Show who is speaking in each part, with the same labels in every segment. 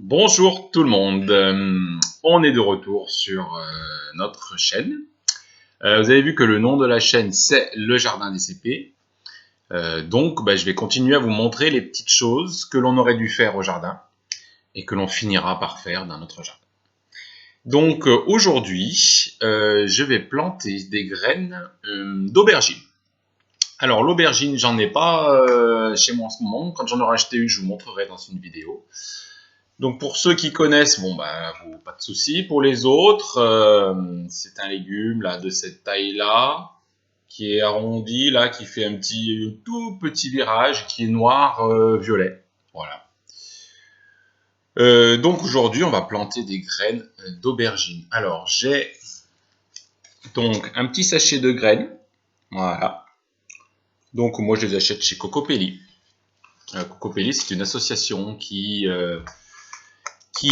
Speaker 1: Bonjour tout le monde, on est de retour sur notre chaîne. Vous avez vu que le nom de la chaîne c'est le Jardin des CP. Donc je vais continuer à vous montrer les petites choses que l'on aurait dû faire au jardin et que l'on finira par faire dans notre jardin. Donc aujourd'hui, je vais planter des graines d'aubergine. Alors l'aubergine, j'en ai pas chez moi en ce moment. Quand j'en aurai acheté une, je vous montrerai dans une vidéo. Donc pour ceux qui connaissent, pas de souci. Pour les autres, c'est un légume là de cette taille-là, qui est arrondi là, qui fait un tout petit virage, qui est noir violet. Voilà. Donc aujourd'hui, on va planter des graines d'aubergine. Alors j'ai donc un petit sachet de graines. Voilà. Donc moi je les achète chez Cocopelli. Cocopelli, c'est une association qui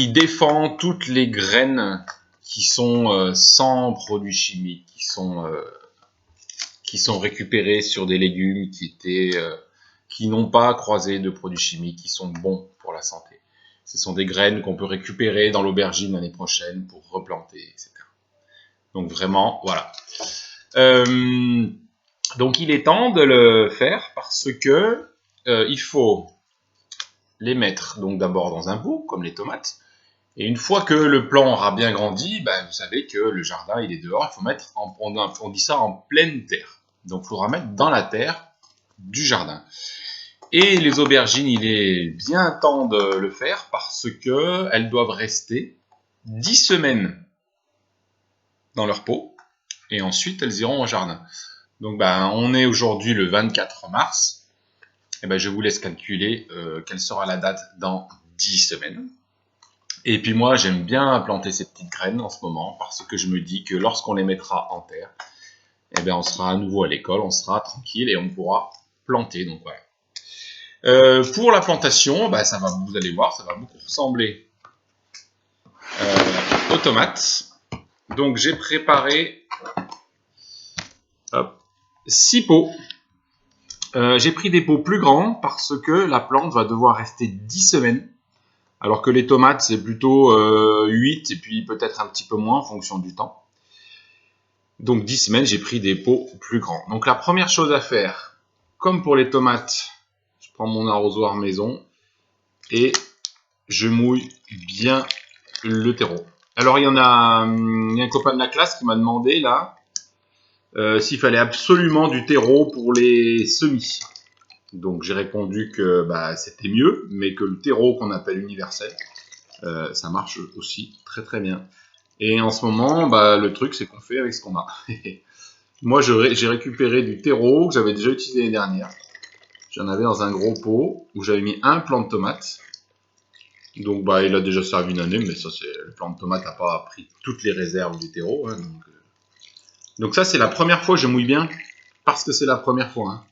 Speaker 1: défend toutes les graines qui sont sans produits chimiques, qui sont récupérées sur des légumes qui n'ont pas croisé de produits chimiques, qui sont bons pour la santé. Ce sont des graines qu'on peut récupérer dans l'aubergine l'année prochaine pour replanter, etc. Donc vraiment, voilà. Donc il est temps de le faire parce que il faut les mettre donc d'abord dans un pot, comme les tomates. Et une fois que le plant aura bien grandi, vous savez que le jardin il est dehors, il faut mettre, on dit ça en pleine terre. Donc il faudra mettre dans la terre du jardin. Et les aubergines, il est bien temps de le faire parce que elles doivent rester 10 semaines dans leur pot et ensuite elles iront au jardin. Donc on est aujourd'hui le 24 mars. Et je vous laisse calculer quelle sera la date dans 10 semaines. Et puis moi, j'aime bien planter ces petites graines en ce moment parce que je me dis que lorsqu'on les mettra en terre, on sera à nouveau à l'école, on sera tranquille et on pourra planter. Donc voilà. Pour la plantation, vous allez voir, ça va beaucoup ressembler aux tomates. Donc j'ai préparé 6 pots. J'ai pris des pots plus grands parce que la plante va devoir rester 10 semaines. Alors que les tomates, c'est plutôt 8 et puis peut-être un petit peu moins en fonction du temps. Donc 10 semaines, j'ai pris des pots plus grands. Donc la première chose à faire, comme pour les tomates, je prends mon arrosoir maison et je mouille bien le terreau. Alors il y a un copain de la classe qui m'a demandé là s'il fallait absolument du terreau pour les semis. Donc j'ai répondu que c'était mieux, mais que le terreau qu'on appelle universel, ça marche aussi très très bien. Et en ce moment, le truc c'est qu'on fait avec ce qu'on a. Moi j'ai récupéré du terreau que j'avais déjà utilisé l'année dernière. J'en avais dans un gros pot où j'avais mis un plant de tomate. Donc il a déjà servi une année, mais ça c'est le plant de tomate n'a pas pris toutes les réserves du terreau. Hein, donc ça c'est la première fois que je mouille bien, parce que c'est la première fois. Hein.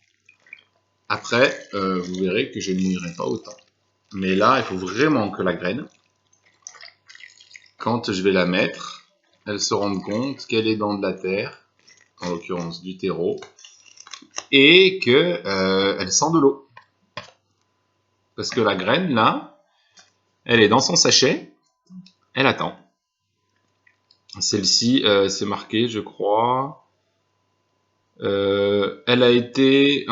Speaker 1: Après, vous verrez que je ne mouillerai pas autant. Mais là, il faut vraiment que la graine, quand je vais la mettre, elle se rende compte qu'elle est dans de la terre, en l'occurrence du terreau, et qu'elle sent de l'eau. Parce que la graine, là, elle est dans son sachet, elle attend. Celle-ci, c'est marqué, je crois. Elle a été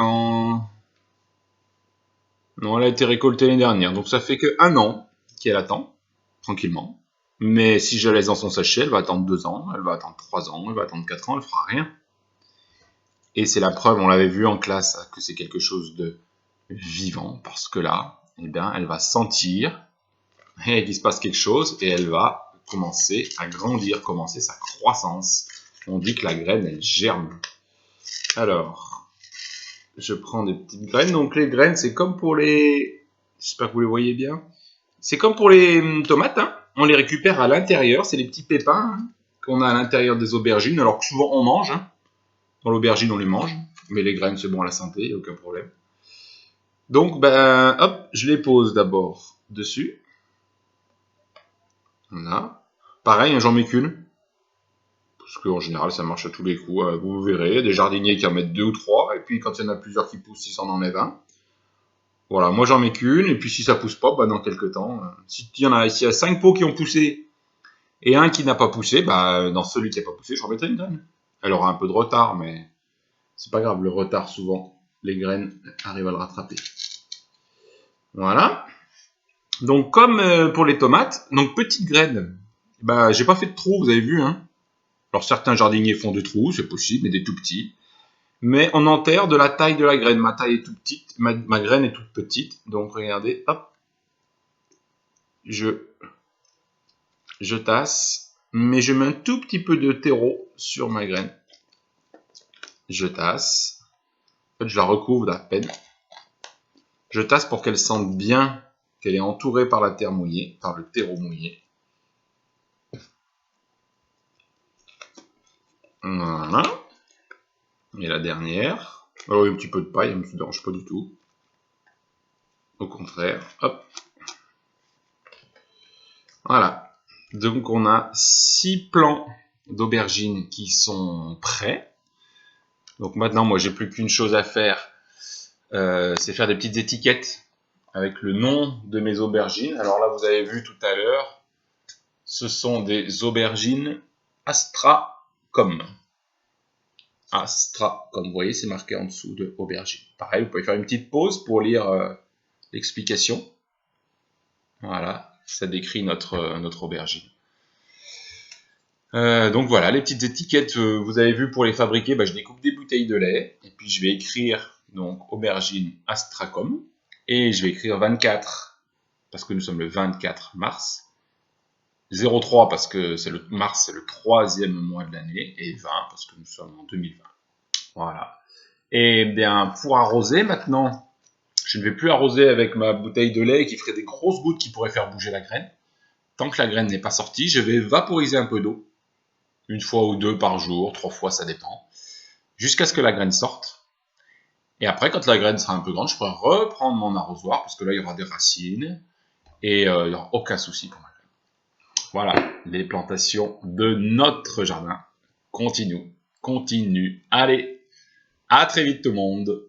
Speaker 1: Non, elle a été récoltée l'année dernière. Donc ça fait que 1 an qu'elle attend, tranquillement. Mais si je la laisse dans son sachet, elle va attendre 2 ans, elle va attendre 3 ans, elle va attendre 4 ans, elle fera rien. Et c'est la preuve, on l'avait vu en classe, que c'est quelque chose de vivant, parce que là, elle va sentir et qu'il se passe quelque chose, et elle va commencer à grandir, commencer sa croissance. On dit que la graine, elle germe. Alors, je prends des petites graines. Donc les graines, c'est comme pour les... J'espère que vous les voyez bien. C'est comme pour les tomates, hein. On les récupère à l'intérieur, c'est les petits pépins qu'on a à l'intérieur des aubergines, alors que souvent on mange. Hein. Dans l'aubergine, on les mange, mais les graines, c'est bon à la santé, il n'y a aucun problème. Donc, hop, je les pose d'abord dessus. Voilà. Pareil, j'en mets qu'une. Parce qu'en général, ça marche à tous les coups. Vous verrez, il y a des jardiniers qui en mettent 2 ou 3, et puis quand il y en a plusieurs qui poussent, ils s'en enlèvent un. Voilà, moi j'en mets qu'une, et puis si ça pousse pas, bah dans quelques temps, s'il y a 5 pots qui ont poussé et un qui n'a pas poussé, bah dans celui qui n'a pas poussé, je remettrai une graine. Elle aura un peu de retard, mais c'est pas grave, le retard souvent, les graines arrivent à le rattraper. Voilà. Donc comme pour les tomates, donc petite graine, bah j'ai pas fait de trou, vous avez vu, hein. Alors certains jardiniers font des trous, c'est possible, mais des tout petits. Mais on enterre de la taille de la graine. Ma taille est toute petite, ma graine est toute petite. Donc regardez, hop, je, je tasse, mais je mets un tout petit peu de terreau sur ma graine. Je tasse. En fait, je la recouvre d'à peine. Je tasse pour qu'elle sente bien qu'elle est entourée par la terre mouillée, par le terreau mouillé. Voilà. Et la dernière. Alors, un petit peu de paille, ça ne me dérange pas du tout. Au contraire, hop. Voilà. Donc, on a 6 plants d'aubergines qui sont prêts. Donc maintenant, moi, j'ai plus qu'une chose à faire, c'est faire des petites étiquettes avec le nom de mes aubergines. Alors là, vous avez vu tout à l'heure, ce sont des aubergines Astracom. Astracom, vous voyez, c'est marqué en dessous de aubergine. Pareil, vous pouvez faire une petite pause pour lire l'explication. Voilà, ça décrit notre aubergine. Donc voilà, les petites étiquettes, vous avez vu pour les fabriquer, bah, je découpe des bouteilles de lait, et puis je vais écrire donc aubergine Astracom, et je vais écrire 24, parce que nous sommes le 24 mars, 03 parce que c'est le mars, c'est le 3e mois de l'année, et 20 parce que nous sommes en 2020. Voilà. Et bien, pour arroser maintenant, je ne vais plus arroser avec ma bouteille de lait qui ferait des grosses gouttes qui pourraient faire bouger la graine. Tant que la graine n'est pas sortie, je vais vaporiser un peu d'eau. Une fois ou deux par jour, 3 fois, ça dépend. Jusqu'à ce que la graine sorte. Et après, quand la graine sera un peu grande, je pourrai reprendre mon arrosoir, parce que là, il y aura des racines, et il n'y aura aucun souci pour ma graine. Voilà, les plantations de notre jardin continuent. Allez, à très vite tout le monde.